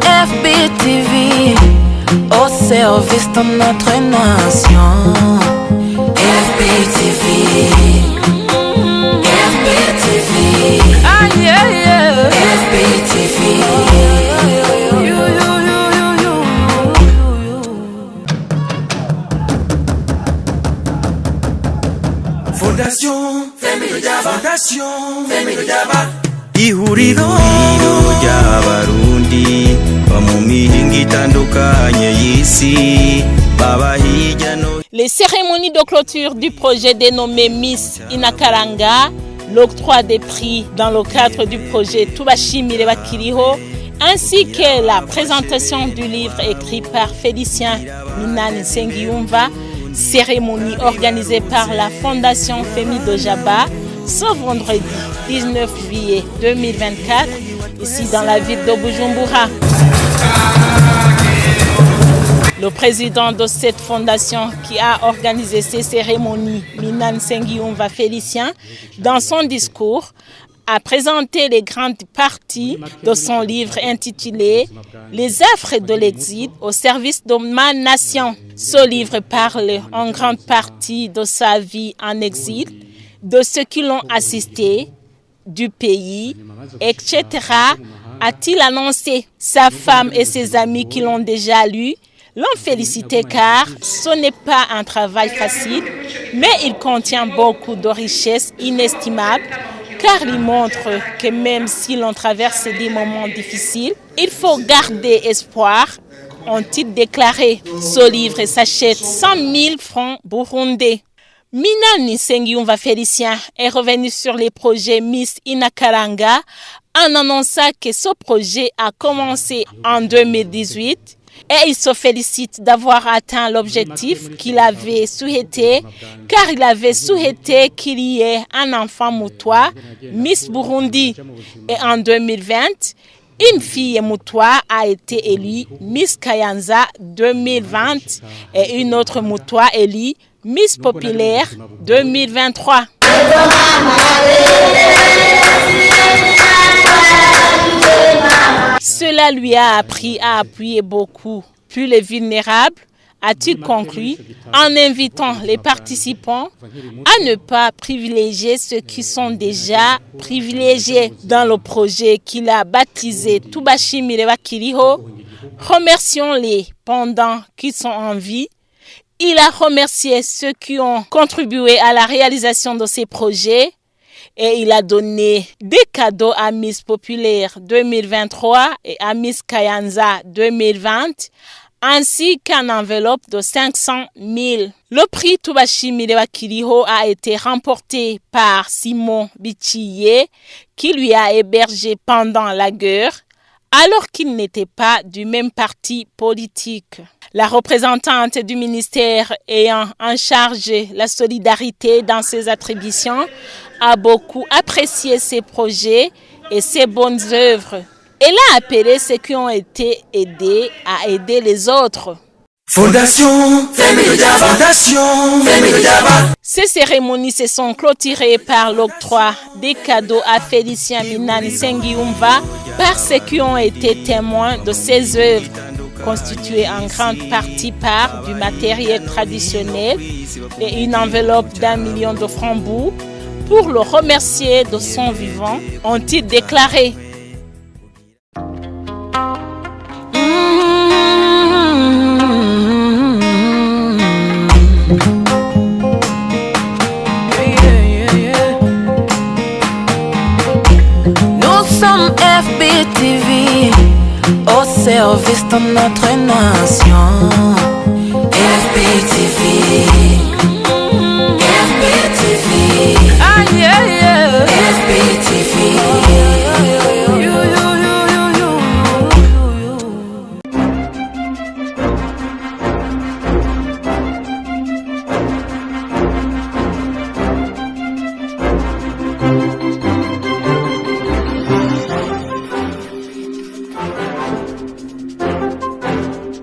FBTV, au service de notre nation. FBTV, FBTV, ah yeah yeah, FBTV. Fondation Family Jaba, Fondation Family Jaba. Ihuriro ry'abarundi mu mihingo itandukanye y'isi baba hirya no. Les cérémonies de clôture du projet dénommé Miss Inakaranga, l'octroi des prix dans le cadre du projet Tubashimire Bakiriho, ainsi que la présentation du livre écrit par Félicien Minani Nsengiyumva, cérémonie organisée par la Fondation Femi Dojaba, ce vendredi 19 juillet 2024, ici dans la ville de Bujumbura. Le président de cette fondation qui a organisé ces cérémonies, Minani Nsengiyumva Félicien, dans son discours, a présenté les grandes parties de son livre intitulé « Les affres de l'exil au service de ma nation ». Ce livre parle en grande partie de sa vie en exil, de ceux qui l'ont assisté, du pays, etc., a-t-il annoncé. Sa femme et ses amis qui l'ont déjà lu l'ont félicité car ce n'est pas un travail facile, mais il contient beaucoup de richesses inestimables car il montre que même si l'on traverse des moments difficiles, il faut garder espoir, ont-ils déclaré. Ce livre s'achète 100 000 francs burundais. Minani Nsengiyumva Félicien est revenu sur les projets Miss Inakaranga en annonçant que ce projet a commencé en 2018 et il se félicite d'avoir atteint l'objectif qu'il avait souhaité car il avait souhaité qu'il y ait un enfant moutois, Miss Burundi. Et en 2020, une fille moutois a été élue Miss Kayanza 2020 et une autre moutois élue Miss Populaire 2023. Cela lui a appris à appuyer beaucoup plus les vulnérables, a-t-il conclu, en invitant les participants à ne pas privilégier ceux qui sont déjà privilégiés. Dans le projet qu'il a baptisé Tubashimire Bakiriho, remercions-les pendant qu'ils sont en vie. Il a remercié ceux qui ont contribué à la réalisation de ces projets et il a donné des cadeaux à Miss Populaire 2023 et à Miss Kayanza 2020, ainsi qu'une enveloppe de 500 000. Le prix Tubashimire Bakiriho a été remporté par Simon Bichiye, qui lui a hébergé pendant la guerre, alors qu'il n'était pas du même parti politique. La représentante du ministère ayant en charge la solidarité dans ses attributions a beaucoup apprécié ces projets et ces bonnes œuvres. Elle a appelé ceux qui ont été aidés à aider les autres. Fondation Family Jaba, Fondation Family Jaba. Ces cérémonies se sont clôturées par l'octroi des cadeaux à Félicien Minani Nsengiyumva par ceux qui ont été témoins de ces œuvres, constituées en grande partie par du matériel traditionnel et une enveloppe d'1 million de francs pour le remercier de son vivant, ont-ils déclaré. Nous sommes FBTV, au service de notre nation. FBTV, FBTV, ah yeah, yeah.